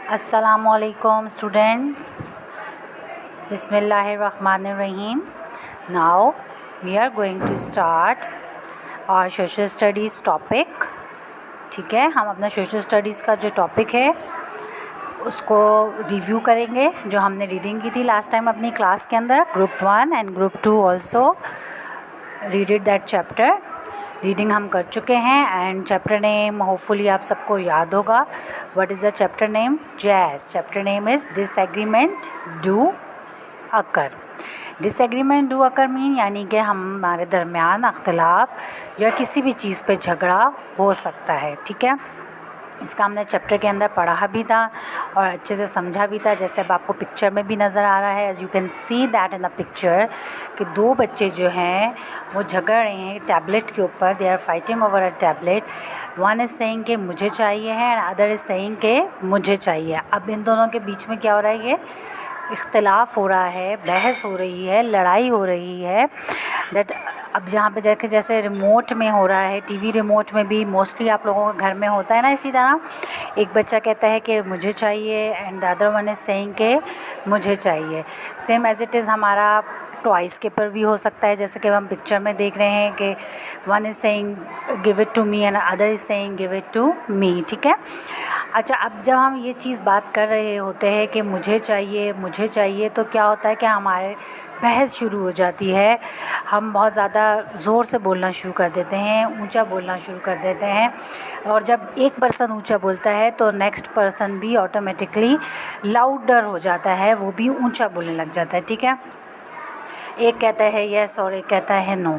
Assalamualaikum students. Bismillahirrahmanirrahim. Now we are going to start our social studies topic. ठीक है, हम अपना social studies का जो टॉपिक है उसको रिव्यू करेंगे, जो हमने रीडिंग की थी लास्ट टाइम अपनी क्लास के अंदर. Group 1 and group 2 also readed that chapter. Reading हम कर चुके हैं एंड चैप्टर नेम होपफुली आप सबको याद होगा. What is the chapter name? Jazz. Chapter name is disagreement do occur. Disagreement do occur mean यानी कि हमारे दरमियान अख्तिलाफ़ या किसी भी चीज़ पे झगड़ा हो सकता है. ठीक है, इसका हमने चैप्टर के अंदर पढ़ा भी था और अच्छे से समझा भी था, जैसे अब आपको पिक्चर में भी नज़र आ रहा है. As you can see that in the picture कि दो बच्चे जो हैं वो झगड़ रहे हैं टैबलेट के ऊपर. They are fighting over a tablet. One is saying कि मुझे चाहिए है एंड अदर इज़ सेइंग कि मुझे चाहिए. अब इन दोनों के बीच में क्या हो रहा है? ये इख्तिलाफ़ हो रहा है, बहस हो रही है, लड़ाई हो रही है. दैट अब जहाँ पे जाके जैसे रिमोट में हो रहा है, टीवी रिमोट में भी मोस्टली आप लोगों के घर में होता है ना, इसी तरह एक बच्चा कहता है कि मुझे चाहिए and the other one is saying कि मुझे चाहिए. सेम एज़ इट इज़ हमारा टॉयज़ के ऊपर भी हो सकता है, जैसे कि हम पिक्चर में देख रहे हैं कि one is saying give it to me and other is saying give it to me. ठीक है. अच्छा, अब जब हम ये चीज़ बात कर रहे होते हैं कि मुझे चाहिए तो क्या होता है कि हमारे बहस शुरू हो जाती है. हम बहुत ज़्यादा ज़ोर से बोलना शुरू कर देते हैं, ऊंचा बोलना शुरू कर देते हैं. और जब एक पर्सन ऊंचा बोलता है तो नेक्स्ट पर्सन भी ऑटोमेटिकली लाउडर हो जाता है, वो भी ऊंचा बोलने लग जाता है. ठीक है. एक कहता है येस और एक कहता है नो.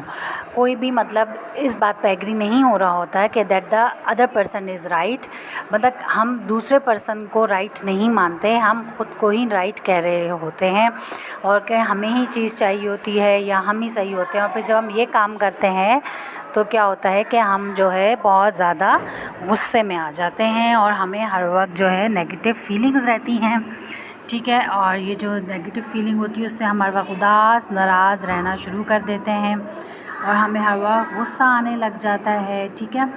कोई भी मतलब इस बात पर एग्री नहीं हो रहा होता है कि that the other person is right. मतलब हम दूसरे पर्सन को राइट नहीं मानते, हम ख़ुद को ही राइट कह रहे होते हैं और कि हमें ही चीज़ चाहिए होती है या हम ही सही होते हैं. और फिर जब हम ये काम करते हैं तो क्या होता है कि हम जो है बहुत ज़्यादा गुस्से में आ जाते हैं और हमें हर वक्त जो है नेगेटिव फीलिंग्स रहती हैं. ठीक है. और ये जो नेगेटिव फीलिंग होती है उससे हम हर वक्त उदास नाराज़ रहना शुरू कर देते हैं और हमें हर वक्त गुस्सा आने लग जाता है. ठीक है.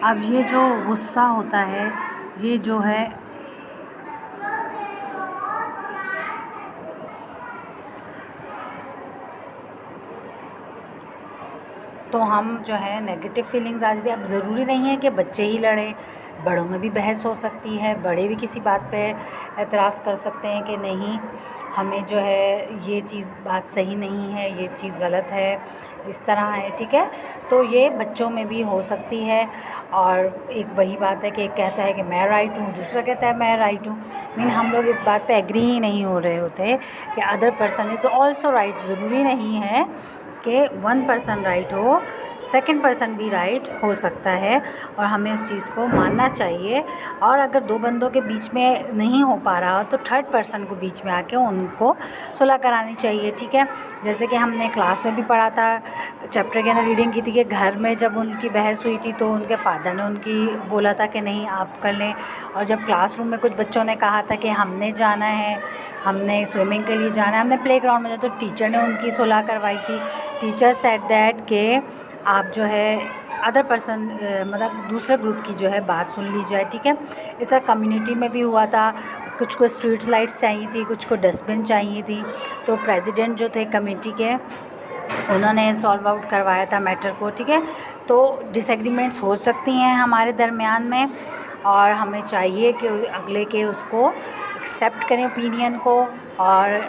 अब ये जो गुस्सा होता है ये जो है तो हम जो है नेगेटिव फीलिंग्स आ जाती है. अब ज़रूरी नहीं है कि बच्चे ही लड़ें, बड़ों में भी बहस हो सकती है. बड़े भी किसी बात पे एतराज़ कर सकते हैं कि नहीं हमें जो है ये चीज़ बात सही नहीं है, ये चीज़ गलत है, इस तरह है. ठीक है. तो ये बच्चों में भी हो सकती है. और एक वही बात है कि एक कहता है कि मैं राइट हूँ, दूसरा कहता है मैं राइट हूँ. मीन हम लोग इस बात पे एग्री ही नहीं हो रहे होते कि other person is also right. ज़रूरी नहीं है कि वन पर्सन राइट हो, सेकंड पर्सन भी राइट हो सकता है और हमें इस चीज़ को मानना चाहिए. और अगर दो बंदों के बीच में नहीं हो पा रहा तो थर्ड पर्सन को बीच में आके उनको सुलह करानी चाहिए. ठीक है. जैसे कि हमने क्लास में भी पढ़ा था, चैप्टर के अंदर रीडिंग की थी कि घर में जब उनकी बहस हुई थी तो उनके फादर ने उनकी बोला था कि नहीं आप कर लें. और जब क्लासरूम में कुछ बच्चों ने कहा था कि हमने जाना है, हमने स्विमिंग के लिए जाना है, हमने प्लेग्राउंड में जाना, तो टीचर ने उनकी सुलह करवाई थी. टीचर सेड दैट कि आप जो है अदर पर्सन मतलब दूसरे ग्रुप की जो है बात सुन ली जाए. ठीक है. इस तरह कम्युनिटी में भी हुआ था. कुछ को स्ट्रीट लाइट्स चाहिए थी, कुछ को डस्टबिन चाहिए थी. तो प्रेसिडेंट जो थे कमेटी के उन्होंने सॉल्व आउट करवाया था मैटर को. ठीक है. तो डिसएग्रीमेंट्स हो सकती हैं हमारे दरमियान में और हमें चाहिए कि अगले के उसको एक्सेप्ट करें ओपिनियन को और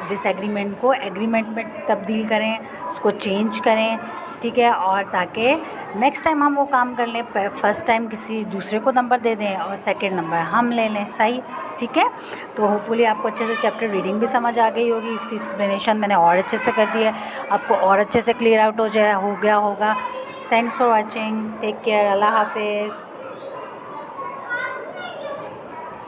डिसएग्रीमेंट को एग्रीमेंट में तब्दील करें, उसको चेंज करें. ठीक है. और ताकि नेक्स्ट टाइम हम वो काम कर लें, फर्स्ट टाइम किसी दूसरे को नंबर दे दें और सेकंड नंबर हम ले लें. सही. ठीक है. तो होपफुली आपको अच्छे से चैप्टर रीडिंग भी समझ आ गई होगी. इसकी एक्सप्लेनेशन मैंने और अच्छे से कर दी है, आपको और अच्छे से क्लियर आउट हो गया होगा. Thanks for watching. Take care. अल्लाह हाफिज़.